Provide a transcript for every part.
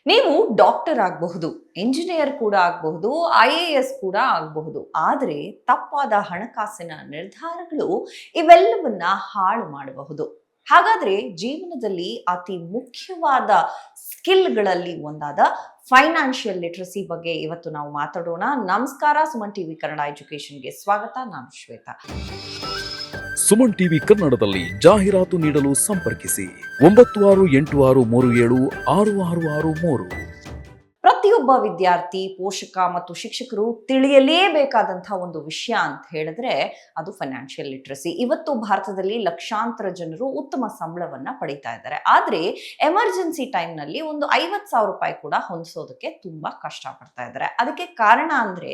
ನೀವು ಡಾಕ್ಟರ್ ಆಗಬಹುದು, ಇಂಜಿನಿಯರ್ ಕೂಡ ಆಗಬಹುದು, IAS ಕೂಡ ಆಗಬಹುದು. ಆದರೆ ತಪ್ಪಾದ ಹಣಕಾಸಿನ ನಿರ್ಧಾರಗಳು ಇವೆಲ್ಲವನ್ನ ಹಾಳು ಮಾಡಬಹುದು. ಹಾಗಾದ್ರೆ ಜೀವನದಲ್ಲಿ ಅತಿ ಮುಖ್ಯವಾದ ಸ್ಕಿಲ್ಗಳಲ್ಲಿ ಒಂದಾದ ಫೈನಾನ್ಷಿಯಲ್ ಲಿಟ್ರಸಿ ಬಗ್ಗೆ ಇವತ್ತು ನಾವು ಮಾತಾಡೋಣ. ನಮಸ್ಕಾರ, ಸುಮನ್ ಟಿವಿ ಕನ್ನಡ ಎಜುಕೇಶನ್ಗೆ ಸ್ವಾಗತ. ನಾನು ಶ್ವೇತಾ. ಸುಮನ್ ಟಿವಿ ಕನ್ನಡದಲ್ಲಿ ಜಾಹೀರಾತು ನೀಡಲು ಸಂಪರ್ಕಿಸಿ 9686376663. ಪ್ರತಿಯೊಬ್ಬ ವಿದ್ಯಾರ್ಥಿ, ಪೋಷಕ ಮತ್ತು ಶಿಕ್ಷಕರು ತಿಳಿಯಲೇಬೇಕಾದಂತಹ ಒಂದು ವಿಷಯ ಅಂತ ಹೇಳಿದ್ರೆ ಅದು ಫೈನಾನ್ಷಿಯಲ್ ಲಿಟ್ರಸಿ. ಇವತ್ತು ಭಾರತದಲ್ಲಿ ಲಕ್ಷಾಂತರ ಜನರು ಉತ್ತಮ ಸಂಬಳವನ್ನ ಪಡಿತಾ ಇದ್ದಾರೆ. ಆದ್ರೆ ಎಮರ್ಜೆನ್ಸಿ ಟೈಮ್ನಲ್ಲಿ ಒಂದು 50,000 ರೂಪಾಯಿ ಕೂಡ ಹೊಂದಿಸೋದಕ್ಕೆ ತುಂಬಾ ಕಷ್ಟ ಪಡ್ತಾ ಇದ್ದಾರೆ. ಅದಕ್ಕೆ ಕಾರಣ ಅಂದ್ರೆ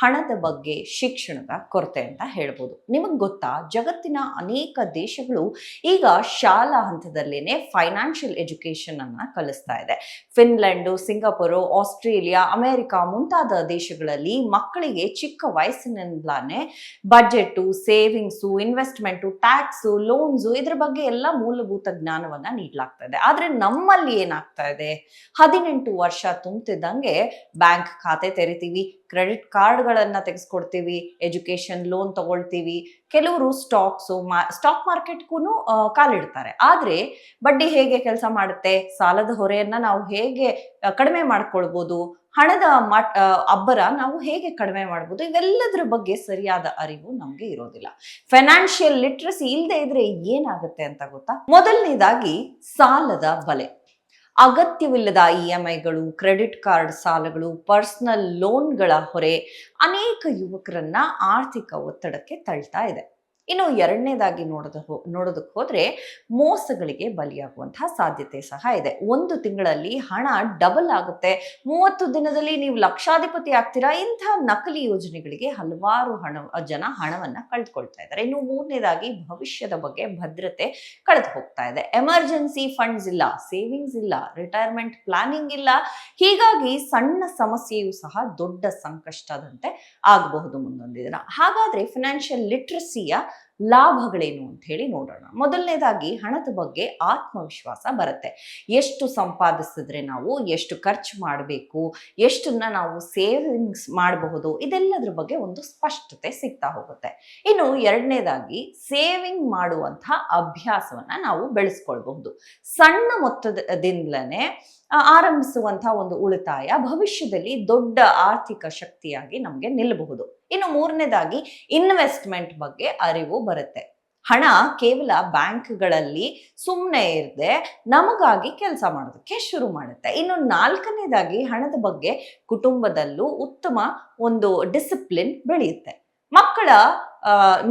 ಹಣದ ಬಗ್ಗೆ ಶಿಕ್ಷಣದ ಕೊರತೆ ಅಂತ ಹೇಳ್ಬೋದು. ನಿಮಗ್ ಗೊತ್ತಾ, ಜಗತ್ತಿನ ಅನೇಕ ದೇಶಗಳು ಈಗ ಶಾಲಾ ಹಂತದಲ್ಲೇನೆ ಫೈನಾನ್ಷಿಯಲ್ ಎಜುಕೇಶನ್ ಅನ್ನ ಕಲಿಸ್ತಾ ಇದೆ. ಫಿನ್ಲೆಂಡ್, ಸಿಂಗಾಪುರ್, ಆಸ್ಟ್ರೇಲಿಯಾ, ಅಮೆರಿಕ ಮುಂತಾದ ದೇಶಗಳಲ್ಲಿ ಮಕ್ಕಳಿಗೆ ಚಿಕ್ಕ ವಯಸ್ಸಿನಿಂದಲೇ budget, savings, investment, tax, loans ಇದ್ರ ಬಗ್ಗೆ ಎಲ್ಲ ಮೂಲಭೂತ ಜ್ಞಾನವನ್ನ ನೀಡಲಾಗ್ತಾ ಇದೆ. ಆದ್ರೆ ನಮ್ಮಲ್ಲಿ ಏನಾಗ್ತಾ ಇದೆ, 18 ವರ್ಷ ತುಂಬುತ್ತಿದ್ದಂಗೆ ಬ್ಯಾಂಕ್ ಖಾತೆ ತೆರಿತೀವಿ, ಕ್ರೆಡಿಟ್ ಕಾರ್ಡ್ಗಳನ್ನ ತೆಗೆಸ್ಕೊಡ್ತೀವಿ, ಎಜುಕೇಶನ್ ಲೋನ್ ತಗೊಳ್ತೀವಿ, ಕೆಲವರು ಸ್ಟಾಕ್ ಮಾರ್ಕೆಟ್ಗೂ ಕಾಲಿಡ್ತಾರೆ. ಆದ್ರೆ ಬಡ್ಡಿ ಹೇಗೆ ಕೆಲಸ ಮಾಡುತ್ತೆ, ಸಾಲದ ಹೊರೆಯನ್ನ ನಾವು ಹೇಗೆ ಕಡಿಮೆ ಮಾಡ್ಕೊಳ್ಬಹುದು, ಹಣದ ಅಬ್ಬರ ನಾವು ಹೇಗೆ ಕಡಿಮೆ ಮಾಡ್ಬೋದು, ಇವೆಲ್ಲದರ ಬಗ್ಗೆ ಸರಿಯಾದ ಅರಿವು ನಮ್ಗೆ ಇರೋದಿಲ್ಲ. ಫೈನಾನ್ಷಿಯಲ್ ಲಿಟ್ರಸಿ ಇಲ್ಲದೆ ಇದ್ರೆ ಏನಾಗುತ್ತೆ ಅಂತ ಗೊತ್ತಾ? ಮೊದಲನೇದಾಗಿ ಸಾಲದ ಬಲೆ. ಅಗತ್ಯವಿಲ್ಲದ EMIಗಳು, ಕ್ರೆಡಿಟ್ ಕಾರ್ಡ್ ಸಾಲಗಳು, ಪರ್ಸನಲ್ ಲೋನ್ಗಳ ಹೊರೆ ಅನೇಕ ಯುವಕರನ್ನ ಆರ್ಥಿಕ ಒತ್ತಡಕ್ಕೆ ತಳ್ತಾ ಇದೆ. ಇನ್ನು ಎರಡನೇದಾಗಿ ನೋಡೋದಕ್ಕೆ ಹೋದ್ರೆ ಮೋಸಗಳಿಗೆ ಬಲಿಯಾಗುವಂತಹ ಸಾಧ್ಯತೆ ಸಹ ಇದೆ. ಒಂದು ತಿಂಗಳಲ್ಲಿ ಹಣ ಡಬಲ್ ಆಗುತ್ತೆ, 30 ದಿನದಲ್ಲಿ ನೀವು ಲಕ್ಷಾಧಿಪತಿ ಆಗ್ತೀರಾ. ಇಂತಹ ನಕಲಿ ಯೋಜನೆಗಳಿಗೆ ಹಲವಾರು ಜನ ಹಣವನ್ನ ಕಳೆದುಕೊಳ್ತಾ ಇದ್ದಾರೆ. ಇನ್ನು ಮೂರನೇದಾಗಿ ಭವಿಷ್ಯದ ಬಗ್ಗೆ ಭದ್ರತೆ ಕಳೆದು ಹೋಗ್ತಾ ಇದೆ. ಎಮರ್ಜೆನ್ಸಿ ಫಂಡ್ಸ್ ಇಲ್ಲ, ಸೇವಿಂಗ್ಸ್ ಇಲ್ಲ, ರಿಟೈರ್ಮೆಂಟ್ ಪ್ಲಾನಿಂಗ್ ಇಲ್ಲ. ಹೀಗಾಗಿ ಸಣ್ಣ ಸಮಸ್ಯೆಯೂ ಸಹ ದೊಡ್ಡ ಸಂಕಷ್ಟದಂತೆ ಆಗಬಹುದು ಮುಂದೊಂದು ದಿನ. ಹಾಗಾದ್ರೆ ಫೈನಾನ್ಷಿಯಲ್ ಲಿಟ್ರಸಿಯ ಲಾಭಗಳೇನು ಅಂತ ಹೇಳಿ ನೋಡೋಣ. ಮೊದಲನೇದಾಗಿ ಹಣದ ಬಗ್ಗೆ ಆತ್ಮವಿಶ್ವಾಸ ಬರುತ್ತೆ. ಎಷ್ಟು ಸಂಪಾದಿಸಿದ್ರೆ ನಾವು ಎಷ್ಟು ಖರ್ಚು ಮಾಡಬೇಕು, ಎಷ್ಟನ್ನ ನಾವು ಸೇವಿಂಗ್ಸ್ ಮಾಡಬಹುದು, ಇದೆಲ್ಲದ್ರ ಬಗ್ಗೆ ಒಂದು ಸ್ಪಷ್ಟತೆ ಸಿಗ್ತಾ ಹೋಗುತ್ತೆ. ಇನ್ನು ಎರಡನೇದಾಗಿ ಸೇವಿಂಗ್ ಮಾಡುವಂತಹ ಅಭ್ಯಾಸವನ್ನ ನಾವು ಬೆಳೆಸ್ಕೊಳ್ಬಹುದು. ಸಣ್ಣ ಮೊತ್ತದಿಂದಲೇ ಆರಂಭಿಸುವಂತಹ ಒಂದು ಉಳಿತಾಯ ಭವಿಷ್ಯದಲ್ಲಿ ದೊಡ್ಡ ಆರ್ಥಿಕ ಶಕ್ತಿಯಾಗಿ ನಮಗೆ ನಿಲ್ಲಬಹುದು. ಇನ್ನು ಮೂರನೇದಾಗಿ ಇನ್ವೆಸ್ಟ್ಮೆಂಟ್ ಬಗ್ಗೆ ಅರಿವು ಬರುತ್ತೆ. ಹಣ ಕೇವಲ ಬ್ಯಾಂಕ್ಗಳಲ್ಲಿ ಸುಮ್ಮನೆ ಇರದೆ ನಮಗಾಗಿ ಕೆಲಸ ಮಾಡೋದಕ್ಕೆ ಶುರು ಮಾಡುತ್ತೆ. ಇನ್ನು ನಾಲ್ಕನೇದಾಗಿ ಹಣದ ಬಗ್ಗೆ ಕುಟುಂಬದಲ್ಲೂ ಉತ್ತಮ ಒಂದು ಡಿಸಿಪ್ಲಿನ್ ಬೆಳೆಯುತ್ತೆ.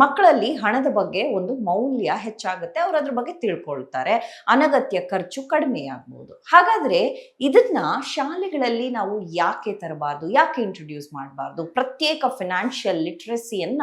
ಮಕ್ಕಳಲ್ಲಿ ಹಣದ ಬಗ್ಗೆ ಒಂದು ಮೌಲ್ಯ ಹೆಚ್ಚಾಗುತ್ತೆ, ಅವರು ಅದ್ರ ಬಗ್ಗೆ ತಿಳ್ಕೊಳ್ತಾರೆ, ಅನಗತ್ಯ ಖರ್ಚು ಕಡಿಮೆ ಆಗ್ಬಹುದು. ಹಾಗಾದ್ರೆ ಇದನ್ನ ಶಾಲೆಗಳಲ್ಲಿ ನಾವು ಯಾಕೆ ತರಬಾರ್ದು, ಯಾಕೆ ಇಂಟ್ರೊಡ್ಯೂಸ್ ಮಾಡಬಾರ್ದು? ಪ್ರತ್ಯೇಕ ಫೈನಾನ್ಷಿಯಲ್ ಲಿಟ್ರಸಿಯನ್ನ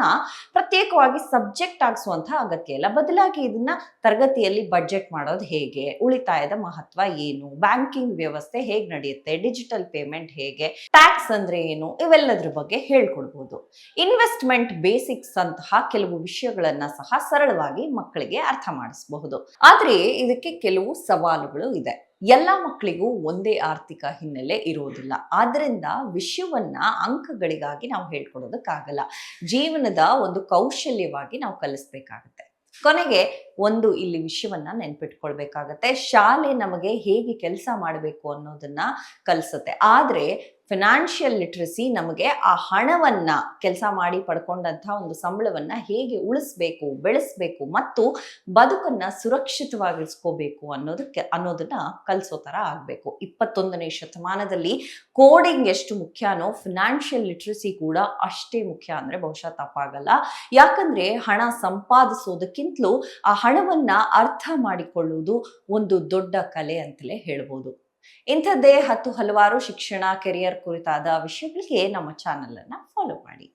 ಪ್ರತ್ಯೇಕವಾಗಿ ಸಬ್ಜೆಕ್ಟ್ ಆಗಿಸುವಂತಹ ಅಗತ್ಯ ಇಲ್ಲ. ಬದಲಾಗಿ ಇದನ್ನ ತರಗತಿಯಲ್ಲಿ ಬಡ್ಜೆಟ್ ಮಾಡೋದು ಹೇಗೆ, ಉಳಿತಾಯದ ಮಹತ್ವ ಏನು, ಬ್ಯಾಂಕಿಂಗ್ ವ್ಯವಸ್ಥೆ ಹೇಗೆ ನಡೆಯುತ್ತೆ, ಡಿಜಿಟಲ್ ಪೇಮೆಂಟ್ ಹೇಗೆ, ಟ್ಯಾಕ್ಸ್ ಅಂದ್ರೆ ಏನು, ಇವೆಲ್ಲದ್ರ ಬಗ್ಗೆ ಹೇಳ್ಕೊಡ್ಬೋದು. ಇನ್ವೆಸ್ಟ್ಮೆಂಟ್ ಬೇಸಿಕ್ಸ್ ಅಂತಹ ಕೆಲವು ವಿಷಯಗಳನ್ನ ಸಹ ಸರಳವಾಗಿ ಮಕ್ಕಳಿಗೆ ಅರ್ಥ ಮಾಡಿಸಬಹುದು. ಆದ್ರೆ ಇದಕ್ಕೆ ಕೆಲವು ಸವಾಲುಗಳು ಇದೆ. ಎಲ್ಲ ಮಕ್ಕಳಿಗೂ ಒಂದೇ ಆರ್ಥಿಕ ಹಿನ್ನೆಲೆ ಇರೋದಿಲ್ಲ. ಆದ್ರಿಂದ ವಿಷಯವನ್ನ ಅಂಕಗಳಿಗಾಗಿ ನಾವು ಹೇಳ್ಕೊಡೋದಕ್ಕಾಗಲ್ಲ. ಜೀವನದ ಒಂದು ಕೌಶಲ್ಯವಾಗಿ ನಾವು ಕಲಿಸ್ಬೇಕಾಗತ್ತೆ. ಕೊನೆಗೆ ಇಲ್ಲಿ ವಿಷಯವನ್ನ ನೆನ್ಪಿಟ್ಕೊಳ್ಬೇಕಾಗತ್ತೆ. ಶಾಲೆ ನಮಗೆ ಹೇಗೆ ಕೆಲಸ ಮಾಡಬೇಕು ಅನ್ನೋದನ್ನ ಕಲಿಸುತ್ತೆ. ಆದ್ರೆ ಫೈನಾನ್ಷಿಯಲ್ ಲಿಟ್ರಸಿ ನಮಗೆ ಆ ಹಣವನ್ನ ಕೆಲಸ ಮಾಡಿ ಪಡ್ಕೊಂಡಂತಹ ಒಂದು ಸಂಬಳವನ್ನ ಹೇಗೆ ಉಳಿಸ್ಬೇಕು, ಬೆಳೆಸ್ಬೇಕು ಮತ್ತು ಬದುಕನ್ನ ಸುರಕ್ಷಿತವಾಗಿಸ್ಕೋಬೇಕು ಅನ್ನೋದನ್ನ ಕಲಿಸೋ ತರ ಆಗ್ಬೇಕು. 21ನೇ ಶತಮಾನದಲ್ಲಿ ಕೋಡಿಂಗ್ ಎಷ್ಟು ಮುಖ್ಯನೋ ಫೈನಾನ್ಷಿಯಲ್ ಲಿಟ್ರಸಿ ಕೂಡ ಅಷ್ಟೇ ಮುಖ್ಯ ಅಂದ್ರೆ ಬಹುಶಃ ತಪ್ಪಾಗಲ್ಲ. ಯಾಕಂದ್ರೆ ಹಣ ಸಂಪಾದಿಸೋದಕ್ಕಿಂತಲೂ ಆ ಹಣವನ್ನ ಅರ್ಥ ಮಾಡಿಕೊಳ್ಳುವುದು ಒಂದು ದೊಡ್ಡ ಕಲೆ ಅಂತಲೇ ಹೇಳ್ಬೋದು. ಇಂಥದ್ದೇ ಹಲವಾರು ಶಿಕ್ಷಣ, ಕೆರಿಯರ್ ಕುರಿತಾದ ವಿಷಯಗಳಿಗೆ ನಮ್ಮ ಚಾನೆಲ್ ಅನ್ನ ಫಾಲೋ ಮಾಡಿ.